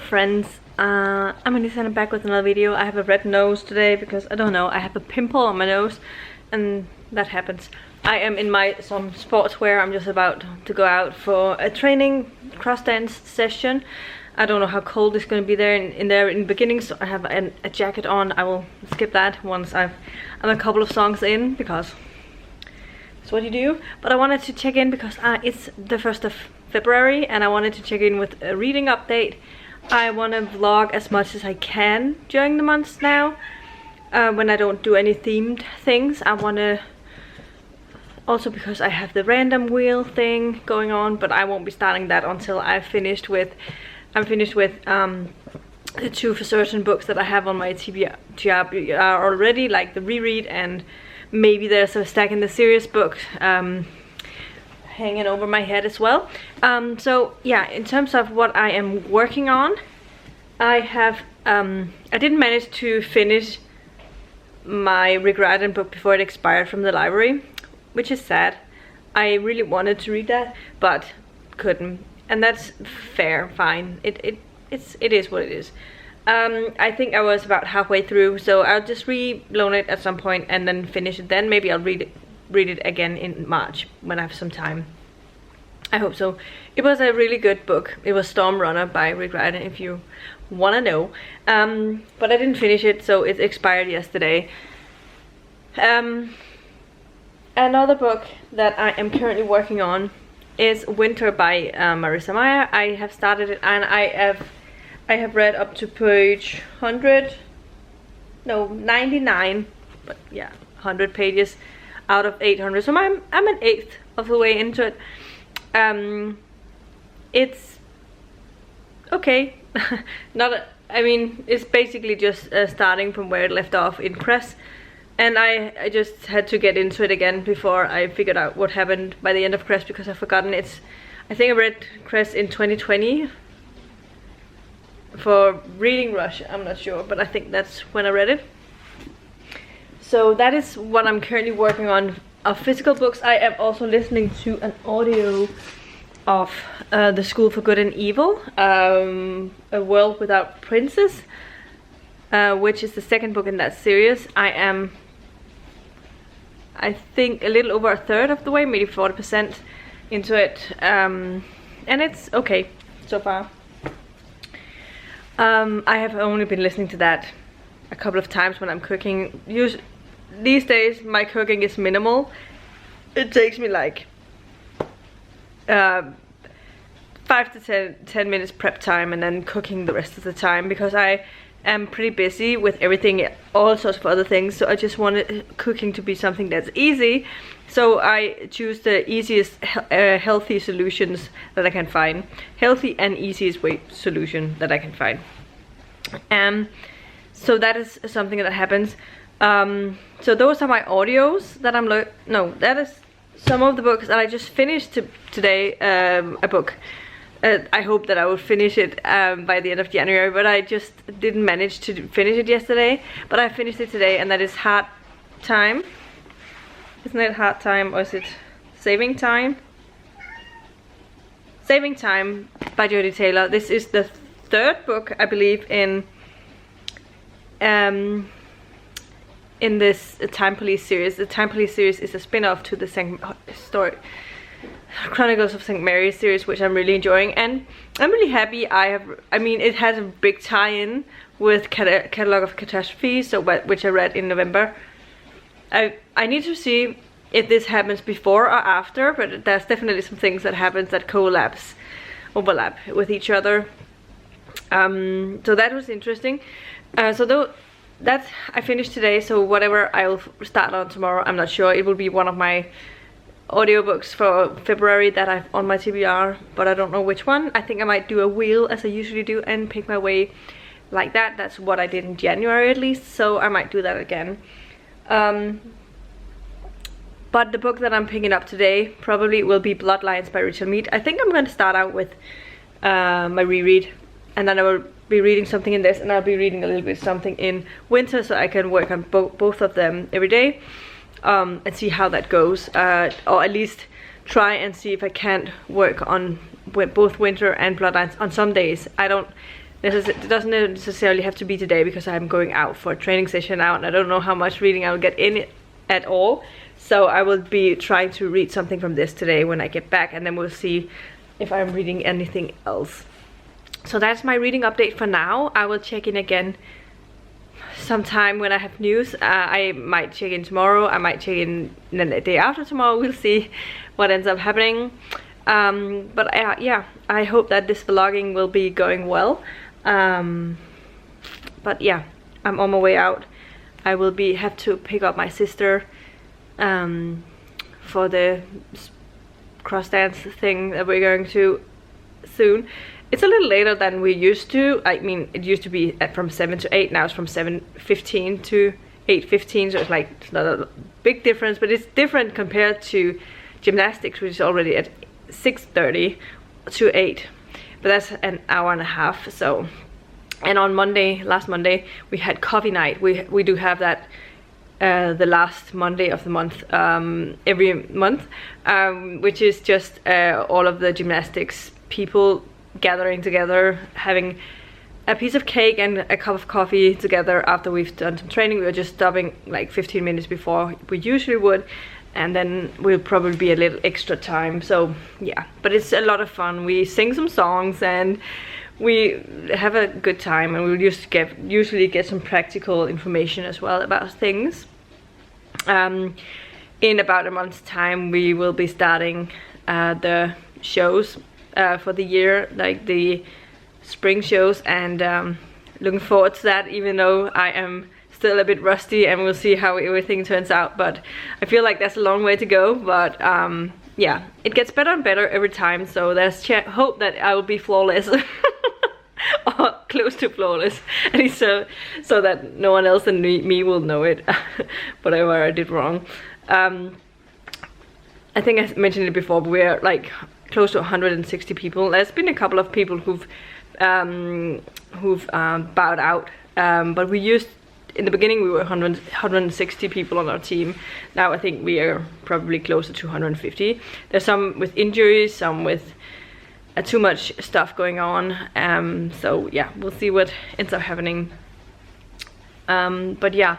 friends, I'm Anissa, back with another video. I have a red nose today because I don't know, I have a pimple on my nose and that happens. I am in some sportswear. I'm just about to go out for a training cross dance session. I don't know how cold it's going to be there in the beginning, so I have a jacket on. I will skip that once I'm a couple of songs in because that's what you do. But I wanted to check in because it's the 1st of February and I wanted to check in with a reading update. I want to vlog as much as I can during the months now. When I don't do any themed things, I want to also, because I have the random wheel thing going on, but I won't be starting that until I'm finished with the 2 for certain books that I have on my TBR already, like the reread, and maybe there's a stack in the series book hanging over my head as well. So yeah, in terms of what I am working on, I didn't manage to finish my reread book before it expired from the library, which is sad. I really wanted to read that but couldn't, and that's fair, fine. It is what it is. I think I was about halfway through, so I'll just re-loan it at some point and then finish it then. Maybe I'll read it again in March when I have some time. I hope so. It was a really good book. It was Storm Runner by Rick Riordan, if you want to know. But I didn't finish it, so it expired yesterday. Another book that I am currently working on is Winter by Marissa Meyer. I have started it and I have read up to page 99, but yeah, 100 pages out of 800, so I'm an eighth of the way into it. It's okay. I mean, it's basically just starting from where it left off in Cress, and I just had to get into it again before I figured out what happened by the end of Cress, because I've forgotten. I think I read Cress in 2020 for Reading Rush, I'm not sure, but I think that's when I read it. So that is what I'm currently working on of physical books. I am also listening to an audio of The School for Good and Evil, A World Without Princes, which is the second book in that series. I think a little over a third of the way, maybe 40% into it, and it's okay so far. I have only been listening to that a couple of times when I'm cooking. These days my cooking is minimal. It takes me like 5 to 10 minutes prep time and then cooking the rest of the time, because I am pretty busy with everything, all sorts of other things. So I just wanted cooking to be something that's easy, so I choose the easiest healthy solutions that I can find. Healthy and easiest way solution that I can find. So that is something that happens. So those are my audios that I'm that is some of the books that I just finished today. A book. I hope that I will finish it by the end of January, but I just didn't manage to finish it yesterday. But I finished it today, and that is Hard Time. Isn't it Hard Time, or is it Saving Time? Saving Time by Jodi Taylor. This is the 3rd book, I believe, in this Time Police series. The Time Police series is a spin-off to the Chronicles of St. Mary series, which I'm really enjoying, and I'm really happy. I mean, it has a big tie-in with Catalogue of Catastrophes, which I read in November. I need to see if this happens before or after, but there's definitely some things that happens that overlap with each other. So that was interesting. That I finished today, so whatever I'll start on tomorrow, I'm not sure. It will be one of my audiobooks for February that I've on my TBR, but I don't know which one. I think I might do a wheel as I usually do and pick my way like that. That's what I did in January at least, so I might do that again. But the book that I'm picking up today probably will be Bloodlines by Richelle Mead. I think I'm going to start out with my reread, and then I will be reading something in this, and I'll be reading a little bit something in Winter, so I can work on both of them every day, and see how that goes, or at least try and see if I can't work on both Winter and Bloodlines on some days. It doesn't necessarily have to be today because I'm going out for a training session now, and I don't know how much reading I'll get in it at all. So I will be trying to read something from this today when I get back, and then we'll see if I'm reading anything else. So that's my reading update for now. I will check in again sometime when I have news. I might check in tomorrow, I might check in the day after tomorrow. We'll see what ends up happening. But yeah, I hope that this vlogging will be going well. But yeah, I'm on my way out. I will have to pick up my sister for the cross dance thing that we're going to soon. It's a little later than we used to. I mean, it used to be from 7 to 8, now it's from 7:15 to 8:15, so it's not a big difference, but it's different compared to gymnastics, which is already at 6:30 to 8, but that's an hour and a half. So, and on last Monday we had coffee night. We do have that the last Monday of the month, every month, which is just all of the gymnastics people gathering together, having a piece of cake and a cup of coffee together after we've done some training. We were just stopping like 15 minutes before we usually would, and then we'll probably be a little extra time. So yeah, but it's a lot of fun. We sing some songs and we have a good time, and we usually get some practical information as well about things. In about a month's time we will be starting the shows for the year, like the spring shows, and looking forward to that, even though I am still a bit rusty, and we'll see how everything turns out. But I feel like that's a long way to go, but yeah, it gets better and better every time, so there's hope that I will be flawless or close to flawless, at least so that no one else than me will know it, whatever I did wrong. I think I mentioned it before, but we're like close to 160 people. There's been a couple of people who've bowed out, but in the beginning we were 160 people on our team. Now I think we are probably closer to 250. There's some with injuries, some with too much stuff going on, so yeah, we'll see what ends up happening. But yeah,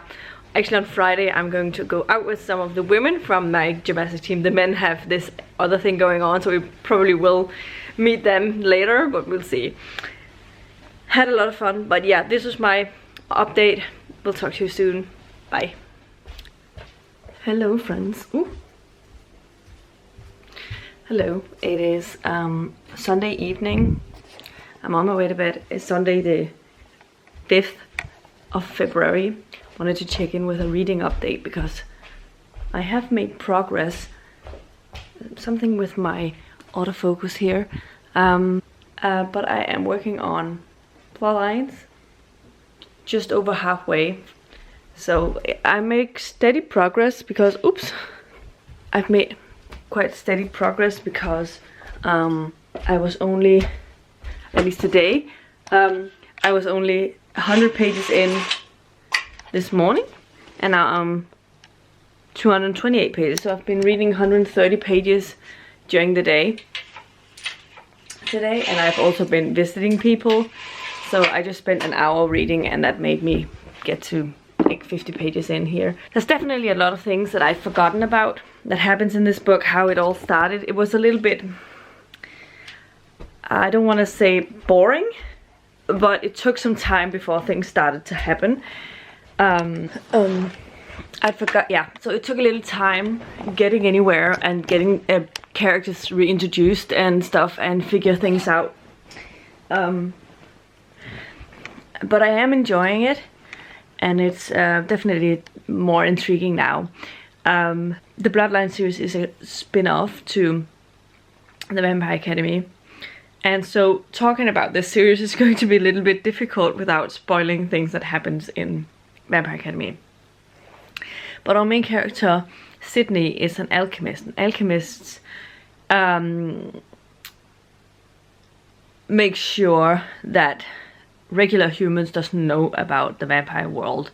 actually on Friday I'm going to go out with some of the women from my gymnastics team. The men have this other thing going on, so we probably will meet them later, but we'll see. Had a lot of fun, but yeah, this was my update. We'll talk to you soon. Bye. Hello friends. Ooh. Hello, it is Sunday evening. I'm on my way to bed. It's Sunday the 5th of February. Wanted to check in with a reading update because I have made progress. Something with my autofocus here. But I am working on Bloodlines, just over halfway. So I make steady progress because, oops, I've made quite steady progress because I was only, at least today, I was only 100 pages in this morning, and now I'm 228 pages. So I've been reading 130 pages during the day today, and I've also been visiting people. So I just spent an hour reading, and that made me get to like 50 pages in here. There's definitely a lot of things that I've forgotten about that happens in this book, how it all started. It was a little bit, I don't want to say boring, but it took some time before things started to happen. I forgot, yeah, so it took a little time getting anywhere and getting characters reintroduced and stuff and figure things out. But I am enjoying it, and it's definitely more intriguing now. The Bloodlines series is a spin-off to the Vampire Academy, and so talking about this series is going to be a little bit difficult without spoiling things that happens in Vampire Academy. But our main character, Sydney, is an alchemist. And alchemists make sure that regular humans doesn't know about the vampire world.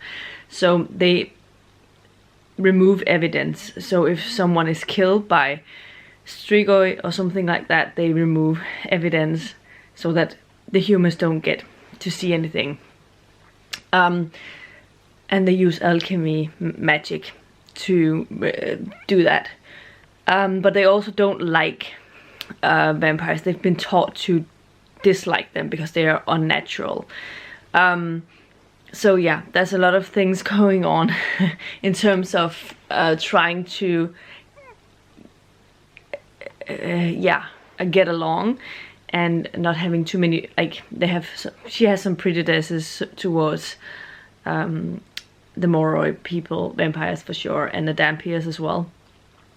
So they remove evidence. So if someone is killed by Strigoi or something like that, they remove evidence so that the humans don't get to see anything. And they use alchemy magic to do that. But they also don't like vampires. They've been taught to dislike them because they are unnatural. So yeah, there's a lot of things going on in terms of trying to get along and not having too many, like she has some prejudices towards the Moroi people, vampires for sure, and the Dampiers as well.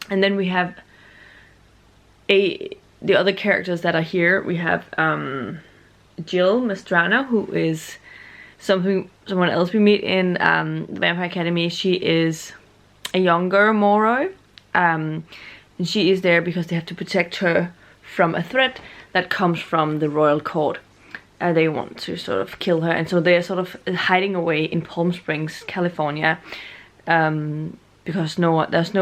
And then we have the other characters that are here. We have Jill Mastrana, who is someone else we meet in the Vampire Academy. She is a younger Moroi, and she is there because they have to protect her from a threat that comes from the royal court. They want to sort of kill her, and so they're sort of hiding away in Palm Springs, California, because there's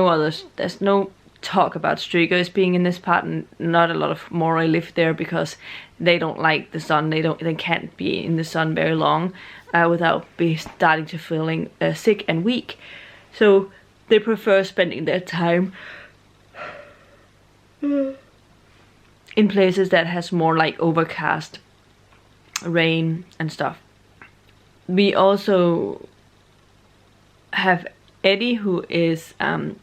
no talk about Strigers being in this part, and not a lot of Moroi live there because they don't like the sun. They can't be in the sun very long without starting to feeling sick and weak. So they prefer spending their time in places that has more like overcast, rain and stuff. We also have Eddie, who is a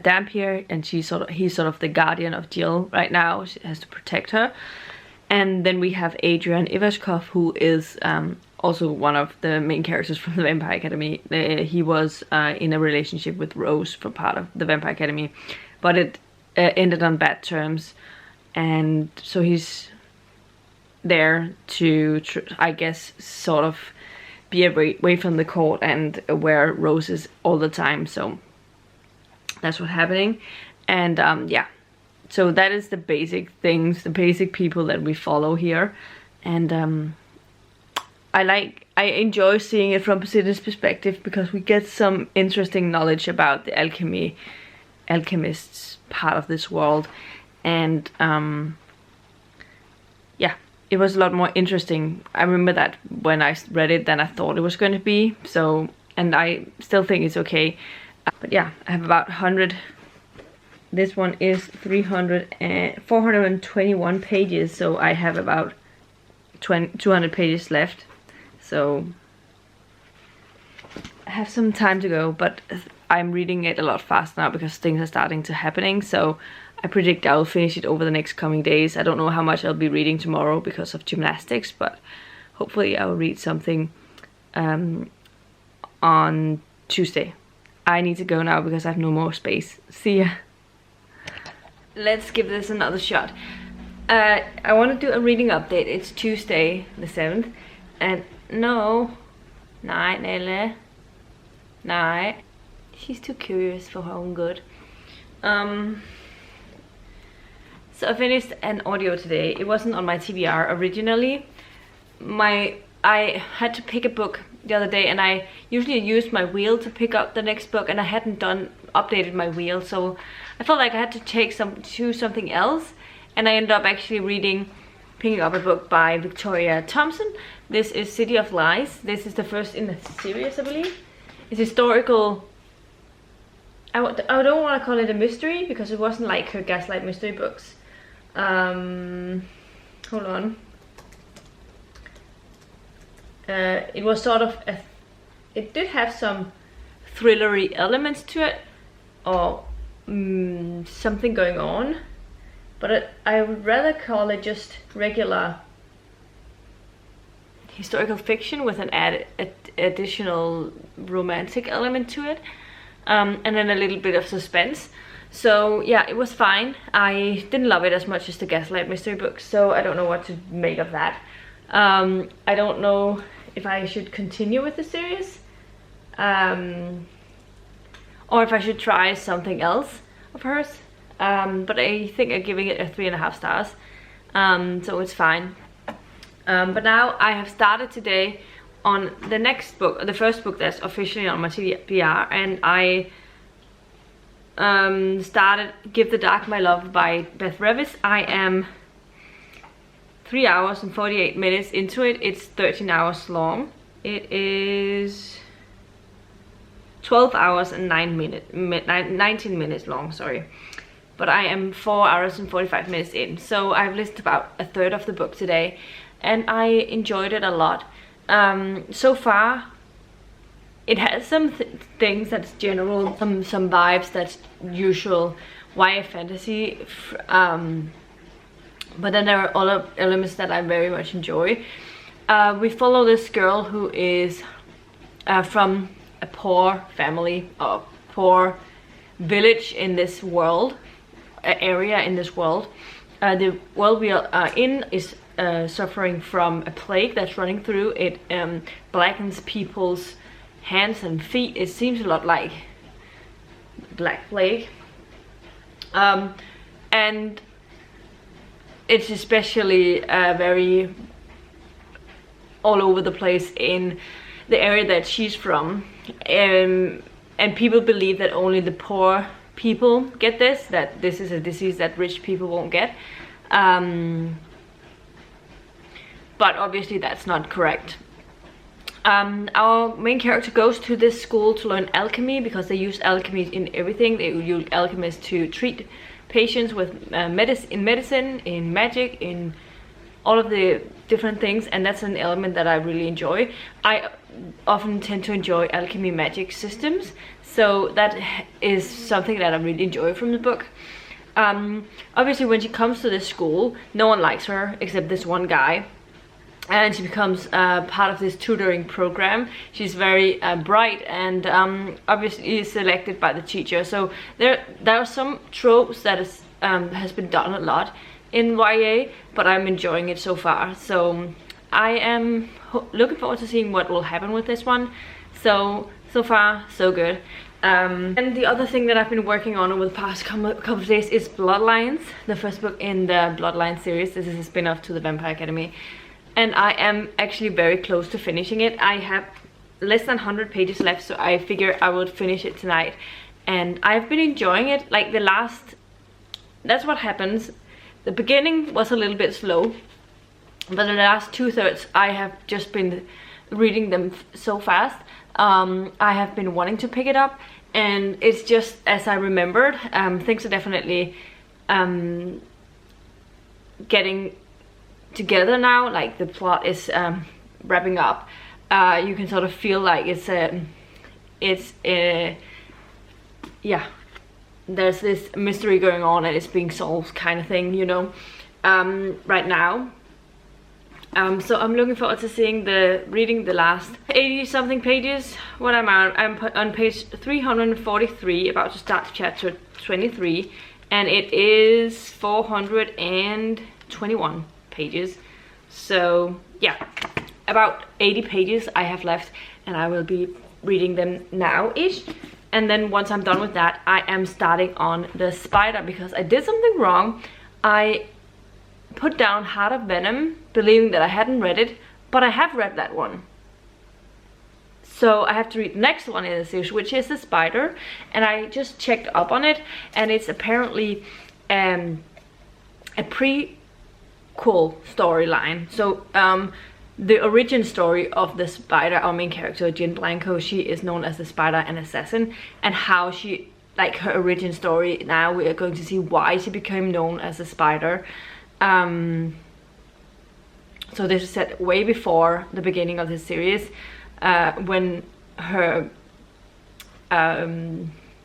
Dampier, and he's sort of the guardian of Jill right now. She has to protect her. And then we have Adrian Ivashkov, who is also one of the main characters from the Vampire Academy. He was in a relationship with Rose for part of the Vampire Academy, but it ended on bad terms, and so he's there to I guess sort of be away from the court and where Rose is all the time. So that's what's happening. And yeah, so that is the basic things, the basic people that we follow here. And I enjoy seeing it from Basidi's perspective because we get some interesting knowledge about the alchemists part of this world. And yeah, it was a lot more interesting. I remember that when I read it than I thought it was going to be. So, and I still think it's okay. But yeah, I have about 100. This one is 421 pages. So I have about 200 pages left. So I have some time to go, but I'm reading it a lot faster now because things are starting to happening. So I predict I'll finish it over the next coming days. I don't know how much I'll be reading tomorrow because of gymnastics, but hopefully I'll read something on Tuesday. I need to go now because I have no more space. See ya. Let's give this another shot. I want to do a reading update. It's Tuesday the 7th, and no, nej, Nelle, nej, she's too curious for her own good. So I finished an audio today. It wasn't on my TBR originally. I had to pick a book the other day, and I usually use my wheel to pick up the next book, and I hadn't updated my wheel, so I felt like I had to choose something else, and I ended up actually picking up a book by Victoria Thompson. This is City of Lies. This is the first in the series, I believe. It's historical. I don't want to call it a mystery because it wasn't like her Gaslight mystery books. Hold on. It was sort of it did have some thrillery elements to it, or something going on, but I would rather call it just regular historical fiction with an additional romantic element to it, and then a little bit of suspense. So yeah, it was fine. I didn't love it as much as the Gaslight mystery books, so I don't know what to make of that. I don't know if I should continue with the series, or if I should try something else of hers, but I think I'm giving it a 3.5 stars, so it's fine. But now I have started today on the next book, the first book that's officially on my TBR, and I started Give the Dark My Love by Beth Revis. I am 3 hours and 48 minutes into it. It's 13 hours long. It is 12 hours and 19 minutes long, sorry. But I am 4 hours and 45 minutes in. So I've listened about a third of the book today, and I enjoyed it a lot. So far, it has some things that's general, some vibes that's usual YA fantasy, but then there are other elements that I very much enjoy. We follow this girl who is from a poor family, or poor village in this world, area in this world. The world we are in is suffering from a plague that's running through. It blackens people's hands and feet. It seems a lot like Black Plague. And it's especially very all over the place in the area that she's from. And people believe that only the poor people get this, that this is a disease that rich people won't get. But obviously that's not correct. Our main character goes to this school to learn alchemy, because they use alchemy in everything. They use alchemists to treat patients with medicine, in magic, in all of the different things, and that's an element that I really enjoy. I often tend to enjoy alchemy magic systems, so that is something that I really enjoy from the book. Obviously when she comes to this school, no one likes her except this one guy, and she becomes part of this tutoring program. She's very bright, and obviously is selected by the teacher. So there are some tropes that has been done a lot in YA, but I'm enjoying it so far. So I am looking forward to seeing what will happen with this one. So far so good. And the other thing that I've been working on over the past couple of days is Bloodlines, the first book in the Bloodlines series. This is a spin-off to the Vampire Academy, and I am actually very close to finishing it. I have less than 100 pages left, so I figure I would finish it tonight. And I've been enjoying it. Like that's what happens. The beginning was a little bit slow, but the last 2/3 I have just been reading them so fast. I have been wanting to pick it up, and it's just as I remembered. Things are definitely getting together now. Like the plot is wrapping up. You can sort of feel like yeah, there's this mystery going on and it's being solved kind of thing, you know, right now. So I'm looking forward to reading the last 80 something pages. What am I on? I'm on page 343, about to start chapter 23, and it is 421 pages. So yeah, about 80 pages I have left, and I will be reading them now-ish. And then once I'm done with that, I am starting on the Spider, because I did something wrong. I put down Heart of Venom, believing that I hadn't read it, but I have read that one. So I have to read the next one in the series, which is the Spider, and I just checked up on it, and it's apparently a prequel storyline. So the origin story of the Spider, our main character, Jen Blanco, she is known as the Spider, an assassin, and how she, like her origin story, now we are going to see why she became known as the Spider. So this is set way before the beginning of the series, when her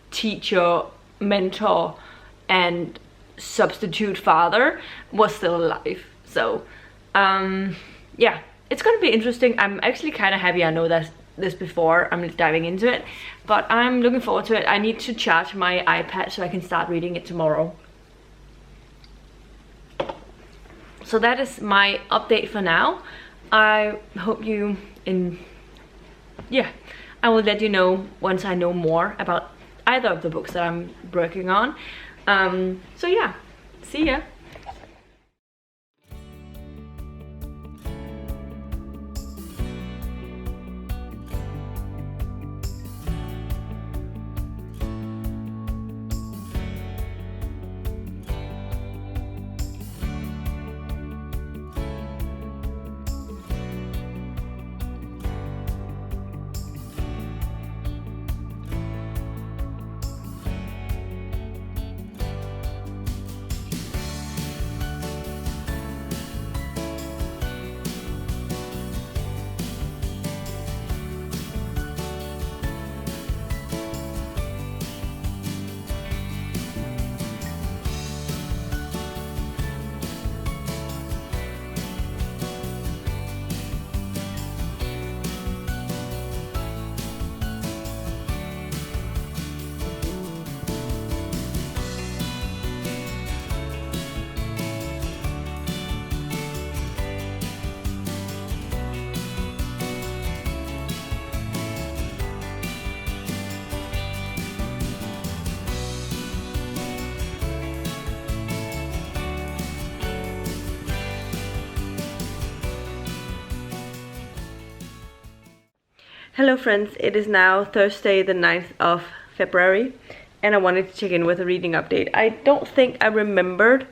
teacher, mentor, and substitute father was still alive. So yeah, it's gonna be interesting. I'm actually kind of happy I know this before I'm diving into it, but I'm looking forward to it. I need to charge my iPad so I can start reading it tomorrow. So that is my update for now. I hope I will let you know once I know more about either of the books that I'm working on. So yeah, see ya. Hello friends, it is now Thursday the 9th of February and I wanted to check in with a reading update. I don't think I remembered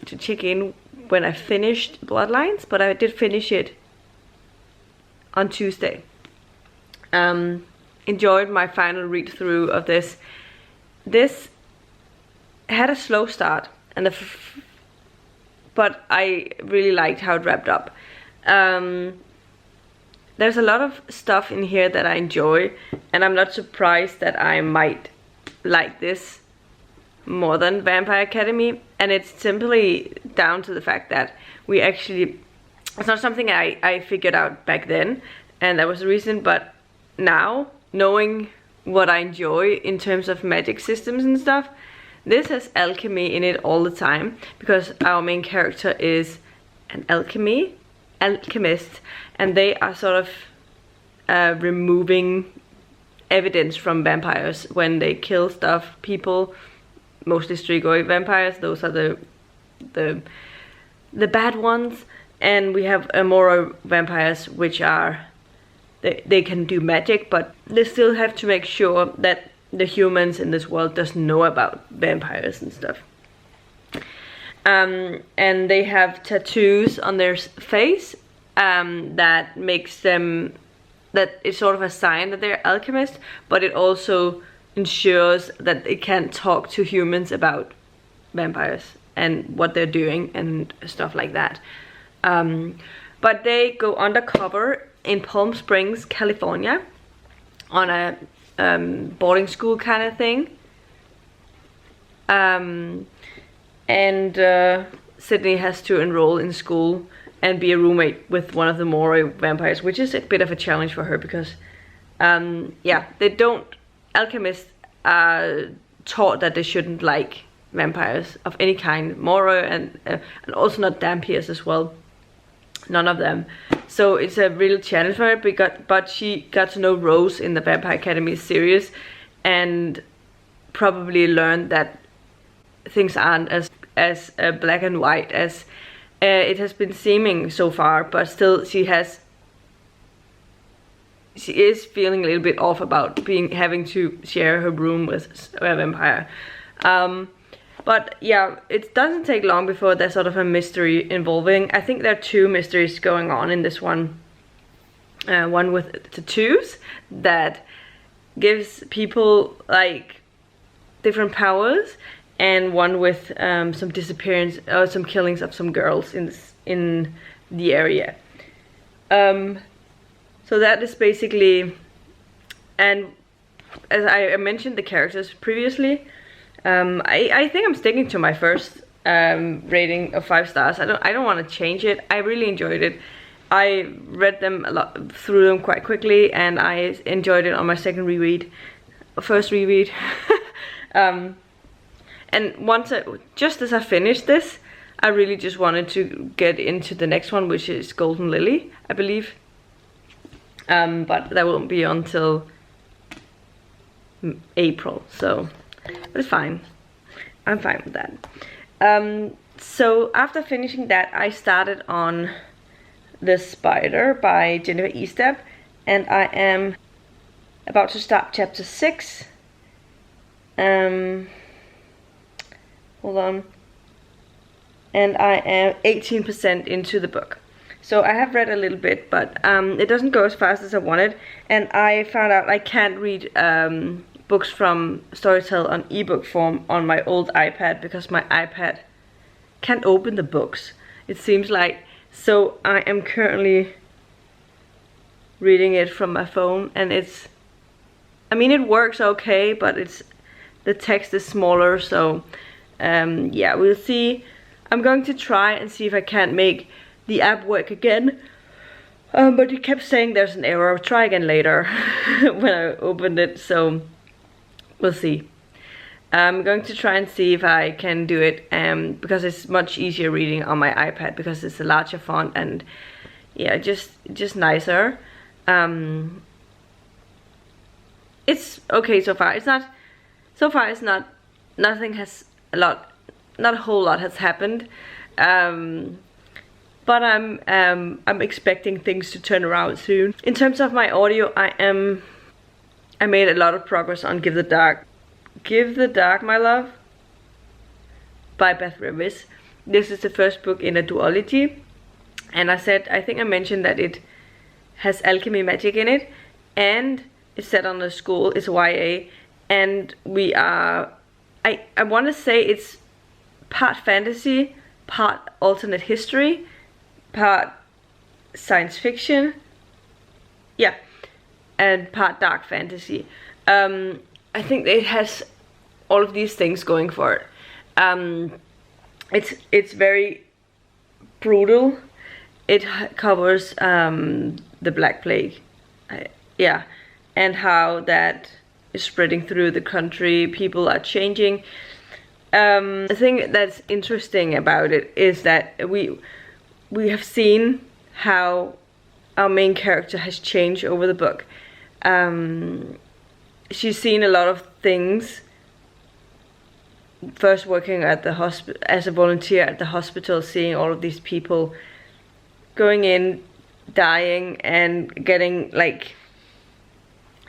to check in when I finished Bloodlines, but I did finish it on Tuesday. Enjoyed my final read through of this. This had a slow start, and but I really liked how it wrapped up. There's a lot of stuff in here that I enjoy, and I'm not surprised that I might like this more than Vampire Academy. And it's simply down to the fact that we actually, it's not something I figured out back then, and that was the reason, but now, knowing what I enjoy in terms of magic systems and stuff, this has alchemy in it all the time, because our main character is an alchemist, and they are sort of removing evidence from vampires when they kill people, mostly strigoi vampires. Those are the bad ones. And we have Moro vampires, which are they can do magic, but they still have to make sure that the humans in this world doesn't know about vampires and stuff. And they have tattoos on their face that makes them, that is sort of a sign that they're alchemists, but it also ensures that they can't talk to humans about vampires and what they're doing and stuff like that. But they go undercover in Palm Springs, California, on a boarding school kind of thing. And Sydney has to enroll in school and be a roommate with one of the Moro vampires, which is a bit of a challenge for her because, yeah, alchemists are taught that they shouldn't like vampires of any kind, Moro and also not Dampiers as well, none of them. So it's a real challenge for her, but she got to know Rose in the Vampire Academy series and probably learned that things aren't as black and white as it has been seeming so far, but still she is feeling a little bit off about having to share her room with a vampire. But yeah, it doesn't take long before there's sort of a mystery involving. I think there are two mysteries going on in this one. One with tattoos that gives people like different powers, and one with some disappearance or some killings of some girls in the area. So that is basically, and as I mentioned the characters previously, I think I'm sticking to my first rating of 5 stars. I don't want to change it. I really enjoyed it. I read them through them quite quickly, and I enjoyed it on my first reread. And just as I finished this, I really just wanted to get into the next one, which is Golden Lily, I believe. But that won't be until April, so, but it's fine. I'm fine with that. So after finishing that, I started on The Spider by Jennifer Estep, and I am about to start chapter 6. Hold on. And I am 18% into the book. So I have read a little bit, but it doesn't go as fast as I wanted. And I found out I can't read books from Storytel on ebook form on my old iPad because my iPad can't open the books, it seems like. So I am currently reading it from my phone, and it works okay, but the text is smaller, so yeah, we'll see. I'm going to try and see if I can't make the app work again, but it kept saying there's an error. I'll try again later when I opened it, so we'll see. I'm going to try and see if I can do it, because it's much easier reading on my iPad because it's a larger font, and yeah, just nicer. It's okay so far. It's not not a whole lot has happened. but I'm expecting things to turn around soon. In terms of my audio, I made a lot of progress on Give the Dark, My Love by Beth Revis. This is the first book in a duology, and I think I mentioned that it has alchemy magic in it, and it's set on a school, it's YA, and I want to say it's part fantasy, part alternate history, part science fiction, yeah, and part dark fantasy. I think it has all of these things going for it. It's very brutal. It covers the Black Plague, yeah, and how that is spreading through the country. People are changing. The thing that's interesting about it is that we have seen how our main character has changed over the book. She's seen a lot of things. First working at the hospital as a volunteer at the hospital, seeing all of these people going in, dying, and getting like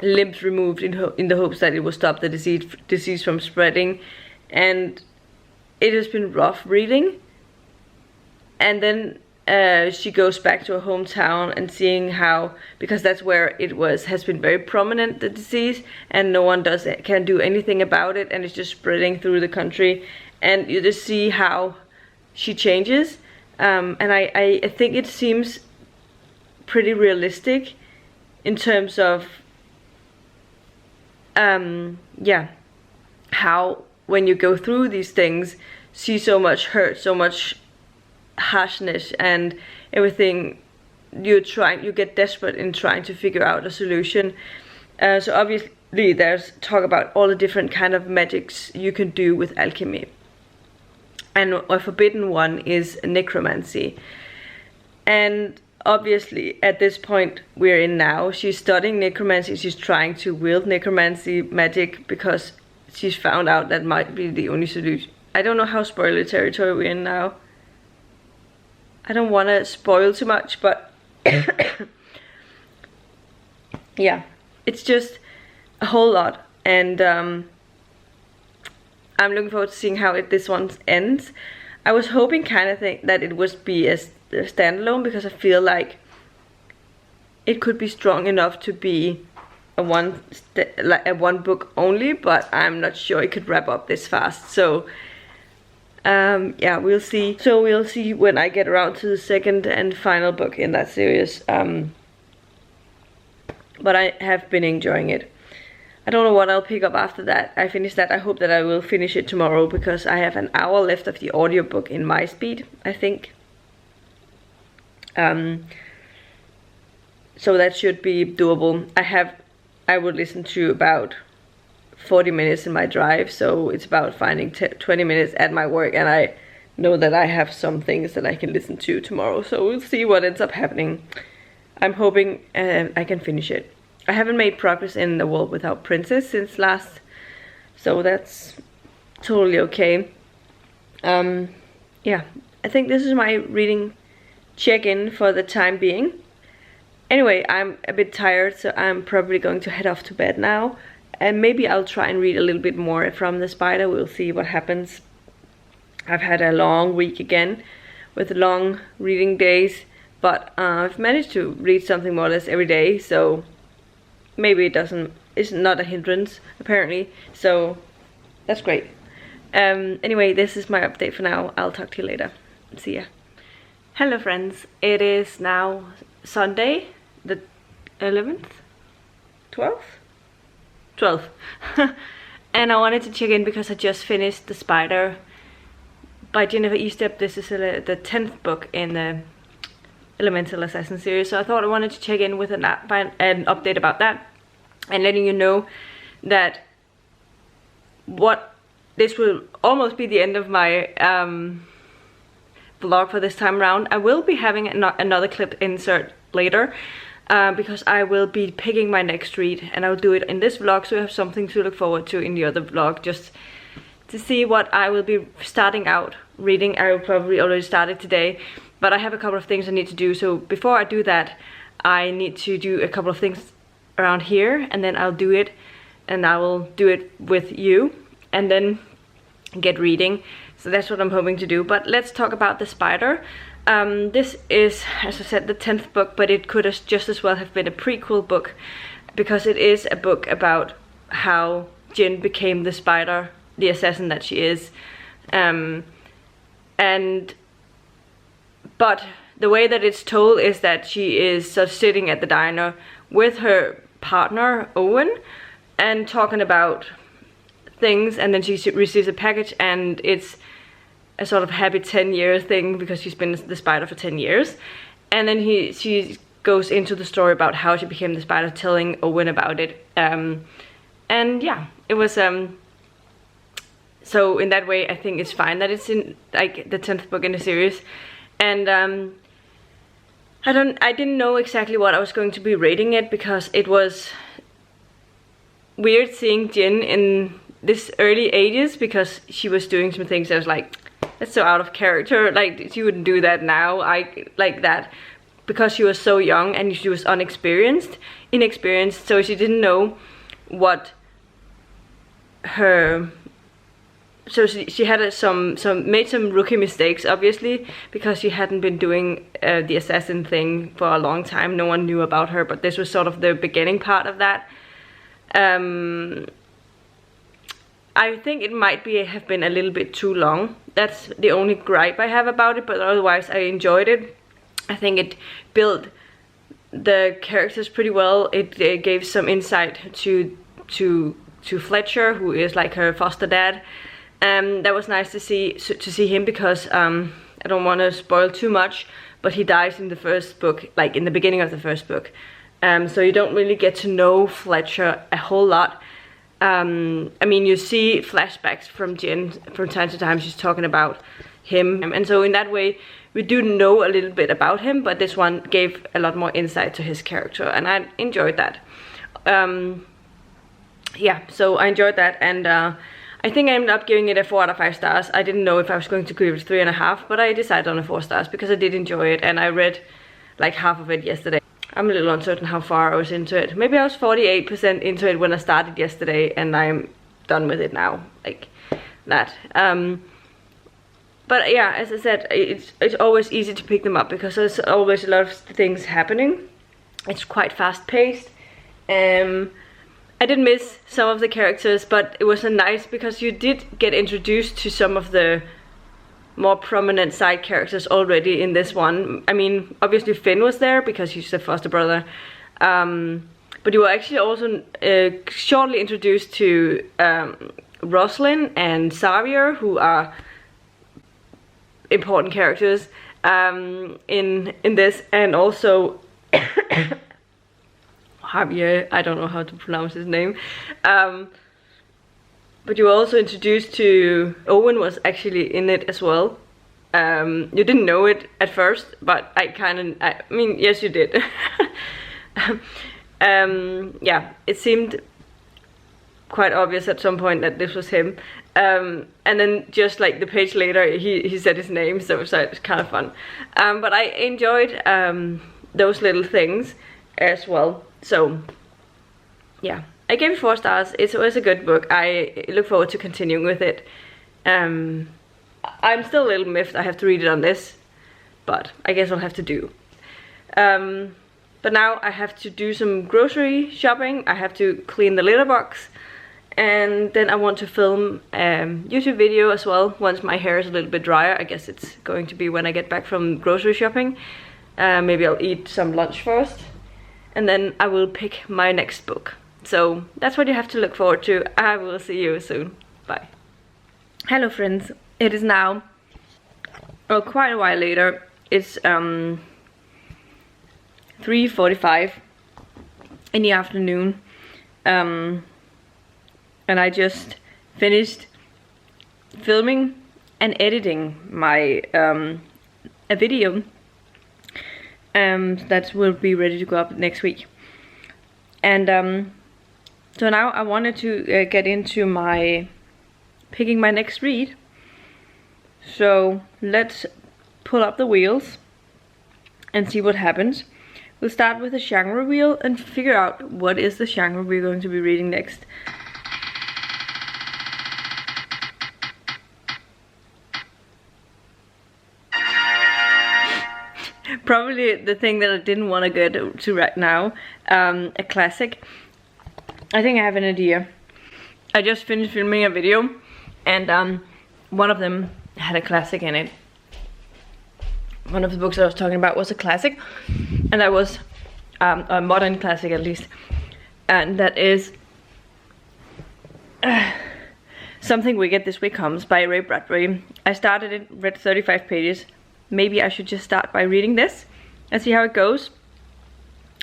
limbs removed in the hopes that it will stop the disease from spreading. And it has been rough reading. And then she goes back to her hometown and seeing how, because that's where it has been very prominent, the disease, and no one can do anything about it, and it's just spreading through the country, and you just see how she changes. And I think it seems pretty realistic in terms of yeah, how when you go through these things, see so much hurt, so much harshness and everything, you get desperate in trying to figure out a solution. So obviously there's talk about all the different kind of magics you can do with alchemy, and a forbidden one is necromancy. And obviously at this point we're in now, she's studying necromancy, she's trying to wield necromancy magic because she's found out that might be the only solution. I don't know how spoiler territory we're in now. I don't want to spoil too much, but yeah, it's just a whole lot, and I'm looking forward to seeing how this one ends. I was hoping kind of that it would be a standalone, because I feel like it could be strong enough to be a one book only, but I'm not sure it could wrap up this fast. So yeah, we'll see. So we'll see when I get around to the second and final book in that series. But I have been enjoying it. I don't know what I'll pick up after that. I finish that. I hope that I will finish it tomorrow, because I have an hour left of the audiobook in my speed, I think. So that should be doable. I would listen to about 40 minutes in my drive, so it's about finding 20 minutes at my work, and I know that I have some things that I can listen to tomorrow, so we'll see what ends up happening. I'm hoping I can finish it. I haven't made progress in The World Without Princess since last, so that's totally okay. Yeah, I think this is my reading check-in for the time being. Anyway, I'm a bit tired, so I'm probably going to head off to bed now. And maybe I'll try and read a little bit more from The Spider. We'll see what happens. I've had a long week again with long reading days, but I've managed to read something more or less every day, so maybe it's not a hindrance apparently, so that's great. Anyway, this is my update for now. I'll talk to you later. See ya. Hello friends, it is now Sunday the 11th? 12th? 12th. And I wanted to check in because I just finished The Spider by Jennifer Estep. This is the 10th book in the Elemental Assassin series, so I thought I wanted to check in with an update about that, and letting you know that this will almost be the end of my vlog for this time around. I will be having another clip insert later, because I will be picking my next read, and I'll do it in this vlog, so you have something to look forward to in the other vlog, just to see what I will be starting out reading. I will probably already start it today, but I have a couple of things I need to do. So before I do that, I need to do a couple of things around here, and then I'll do it, and I will do it with you, and then get reading. So that's what I'm hoping to do. But let's talk about the spider. This is, as I said, the 10th book, but it could just as well have been a prequel book, because it is a book about how Jin became the spider, the assassin that she is. But the way that it's told is that she is sort of sitting at the diner with her partner Owen and talking about things, and then she receives a package, and it's a sort of happy 10-year thing because she's been the spider for 10 years. And then she goes into the story about how she became the spider, telling Owen about it. And yeah, it was so in that way I think it's fine that it's in like the 10th book in the series. And I didn't know exactly what I was going to be rating it, because it was weird seeing Jin in this early ages, because she was doing some things that was like, that's so out of character, like she wouldn't do that now, like that, because she was so young and she was inexperienced, so she didn't know what her, so she had made some rookie mistakes, obviously, because she hadn't been doing the assassin thing for a long time. No one knew about her, but this was sort of the beginning part of that. I think it might have been a little bit too long. That's the only gripe I have about it, but otherwise I enjoyed it. I think it built the characters pretty well. It gave some insight to Fletcher, who is like her foster dad. That was nice to see him, because I don't want to spoil too much, but he dies in the first book, like in the beginning of the first book. So you don't really get to know Fletcher a whole lot. I mean, you see flashbacks from Jin from time to time. She's talking about him, and so in that way we do know a little bit about him, but this one gave a lot more insight to his character, and I enjoyed that. Yeah, so I enjoyed that, and I think I ended up giving it a 4 out of 5 stars. I didn't know if I was going to give it 3.5, but I decided on a 4 stars because I did enjoy it, and I read like half of it yesterday. I'm a little uncertain how far I was into it. Maybe I was 48% into it when I started yesterday, and I'm done with it now, like that. But yeah, as I said, it's always easy to pick them up because there's always a lot of things happening. It's quite fast paced. I did miss some of the characters, but it was nice because you did get introduced to some of the more prominent side characters already in this one. I mean, obviously Finn was there because he's the foster brother, but you were actually also shortly introduced to Roslyn and Xavier, who are important characters in this, and also Javier, I don't know how to pronounce his name. But you were also introduced to, Owen was actually in it as well. You didn't know it at first, but I mean, yes you did. Yeah, it seemed quite obvious at some point that this was him. And then just like the page later, he said his name, so it's kind of fun. But I enjoyed those little things as well. So yeah, I gave it 4 stars. It was a good book. I look forward to continuing with it. I'm still a little miffed I have to read it on this, but I guess I'll have to do. But now I have to do some grocery shopping. I have to clean the litter box, and then I want to film a YouTube video as well once my hair is a little bit drier. I guess it's going to be when I get back from grocery shopping. Maybe I'll eat some lunch first, and then I will pick my next book. So that's what you have to look forward to. I will see you soon. Bye. Hello friends. It is now, well, quite a while later. It's 3:45 in the afternoon. And I just finished filming and editing my a video that will be ready to go up next week. And so now I wanted to get into picking my next read. So let's pull up the wheels and see what happens. We'll start with a genre wheel and figure out what is the genre we're going to be reading next. Probably the thing that I didn't want to get to right now, a classic. I think I have an idea. I just finished filming a video, and one of them had a classic in it. One of the books I was talking about was a classic, and that was a modern classic at least, and that is Something Wicked This Way Comes by Ray Bradbury. I started it, read 35 pages. Maybe I should just start by reading this and see how it goes.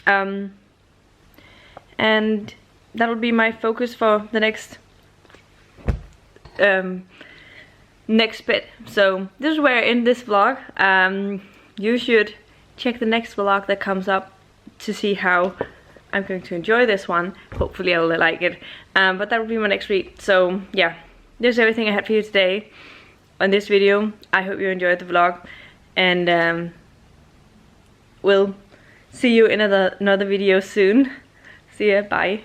And that will be my focus for the next bit. So this is where I end this vlog. You should check the next vlog that comes up to see how I'm going to enjoy this one. Hopefully I'll like it. But that will be my next read. So yeah, there's everything I had for you today on this video. I hope you enjoyed the vlog, and we'll see you in another video soon. See ya, bye.